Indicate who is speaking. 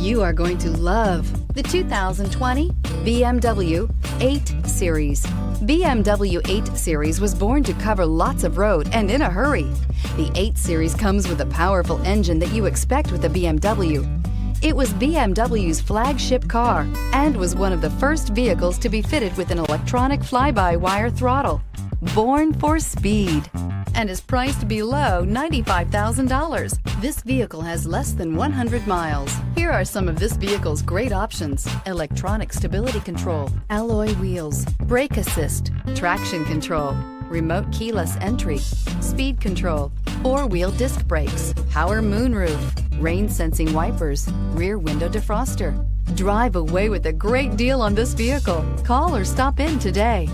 Speaker 1: You are going to love the 2020 BMW 8 Series. BMW 8 Series was born to cover lots of road and in a hurry. The 8 Series comes with a powerful engine that you expect with a BMW. It was BMW's flagship car and was one of the first vehicles to be fitted with an electronic fly-by-wire throttle. Born for speed and is priced below $95,000. This vehicle has less than 100 miles. Here are some of this vehicle's great options: electronic stability control, alloy wheels, brake assist, traction control, remote keyless entry, speed control, four-wheel disc brakes, power moonroof, rain sensing wipers, rear window defroster. Drive away with a great deal on this vehicle. Call or stop in today.